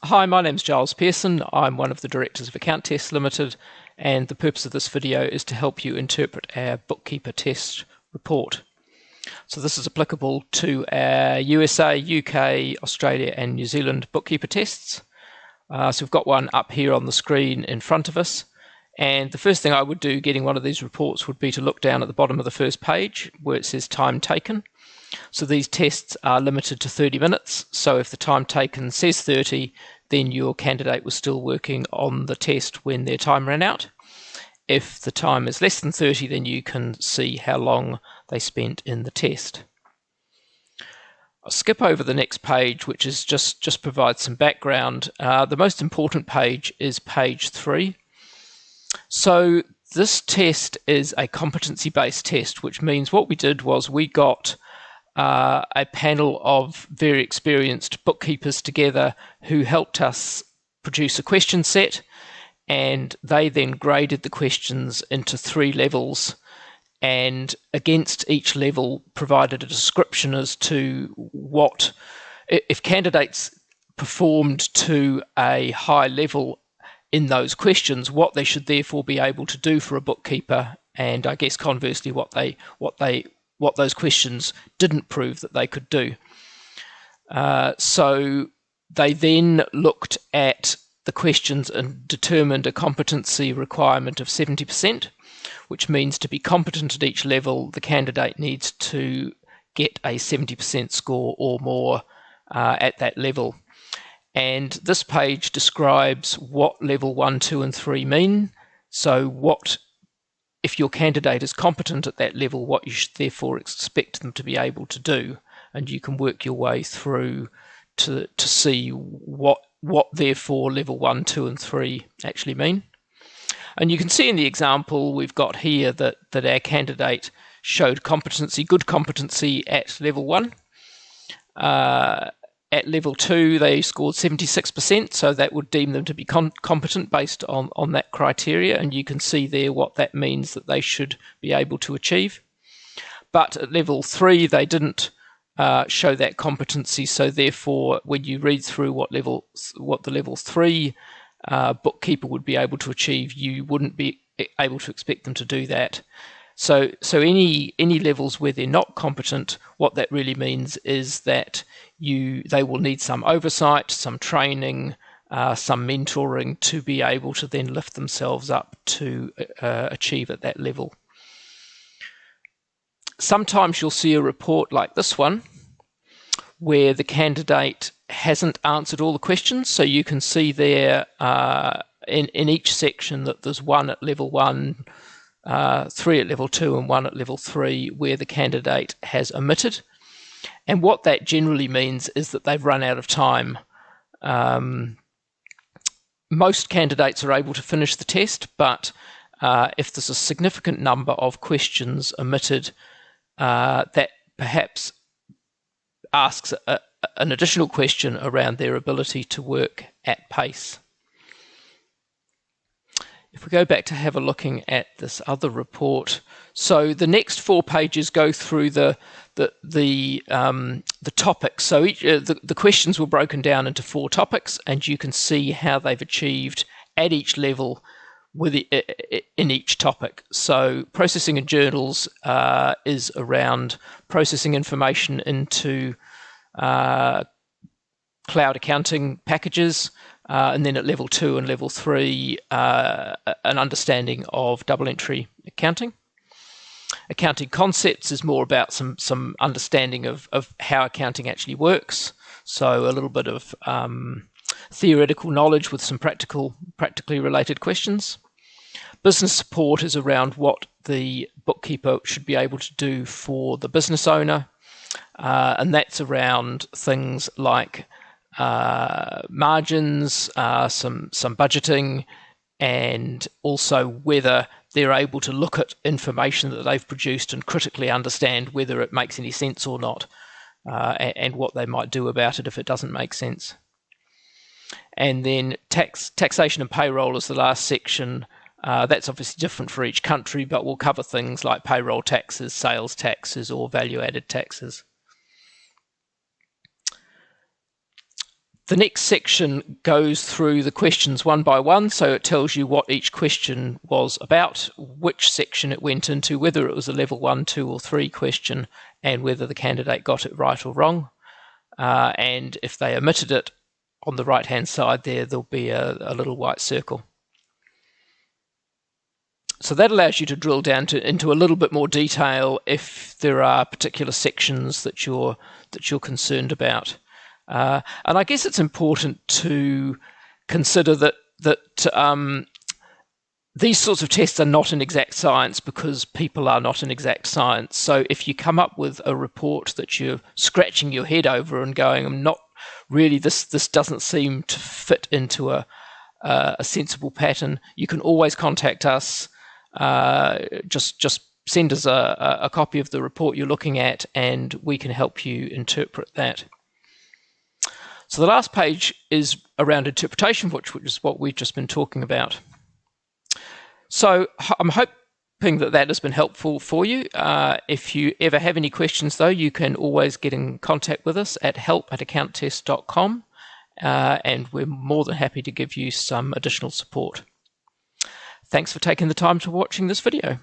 Hi, my name's Giles Pearson. I'm one of the directors of Account Tests Limited, and the purpose of this video is to help you interpret our Bookkeeper test report. So this is applicable to our USA, UK, Australia and New Zealand Bookkeeper tests. So we've got one up here on the screen in front of us. And the first thing I would do getting one of these reports would be to look down at the bottom of the first page where it says time taken. So these tests are limited to 30 minutes. So if the time taken says 30, then your candidate was still working on the test when their time ran out. If the time is less than 30, then you can see how long they spent in the test. I'll skip over the next page, which is just provides some background. The most important page is page 3. So this test is a competency-based test, which means what we did was we got a panel of very experienced bookkeepers together who helped us produce a question set, and they then graded the questions into 3 levels, and against each level provided a description as to what, if candidates performed to a high level in those questions, what they should therefore be able to do for a bookkeeper, and I guess conversely what those questions didn't prove that they could do. So they then looked at the questions and determined a competency requirement of 70%, which means to be competent at each level, the candidate needs to get a 70% score or more at that level. And this page describes what level 1, 2 and 3 mean. So if your candidate is competent at that level, what you should therefore expect them to be able to do, and you can work your way through to see what therefore level 1, 2 and 3 actually mean. And you can see in the example we've got here that our candidate showed good competency at level 1. At level 2, they scored 76%, so that would deem them to be competent based on that criteria, and you can see there what that means that they should be able to achieve. But at level 3, they didn't show that competency, so therefore, when you read through what the level 3 bookkeeper would be able to achieve, you wouldn't be able to expect them to do that. So any levels where they're not competent, what that really means is that they will need some oversight, some training, some mentoring to be able to then lift themselves up to achieve at that level. Sometimes you'll see a report like this one where the candidate hasn't answered all the questions. So you can see there in each section that there's 1 at level 1, 3 at level 2 and 1 at level 3 where the candidate has omitted. And what that generally means is that they've run out of time. Most candidates are able to finish the test, but if there's a significant number of questions omitted, that perhaps asks an additional question around their ability to work at pace. If we go back to have a looking at this other report, so the next 4 pages go through the topics. So the questions were broken down into 4 topics, and you can see how they've achieved at each level in each topic. So processing in journals is around processing information into cloud accounting packages. And then at level 2 and level 3, an understanding of double entry accounting. Accounting concepts is more about some understanding of how accounting actually works. So a little bit of theoretical knowledge with some practically related questions. Business support is around what the bookkeeper should be able to do for the business owner. And that's around things like margins, some budgeting, and also whether they're able to look at information that they've produced and critically understand whether it makes any sense or not, and what they might do about it if it doesn't make sense. And then taxation and payroll is the last section. That's obviously different for each country, but we'll cover things like payroll taxes, sales taxes, or value-added taxes. The next section goes through the questions one by one, so it tells you what each question was about, which section it went into, whether it was a level 1, 2 or 3 question, and whether the candidate got it right or wrong. And if they omitted it, on the right hand side there'll be a little white circle. So that allows you to drill down into a little bit more detail if there are particular sections that you're concerned about. And I guess it's important to consider that these sorts of tests are not an exact science, because people are not an exact science. So if you come up with a report that you're scratching your head over and going, I'm not really, this doesn't seem to fit into a sensible pattern, you can always contact us. Just send us a copy of the report you're looking at, and we can help you interpret that. So the last page is around interpretation, which is what we've just been talking about. So I'm hoping that has been helpful for you. If you ever have any questions, though, you can always get in contact with us at help@accounttest.com, and we're more than happy to give you some additional support. Thanks for taking the time to watching this video.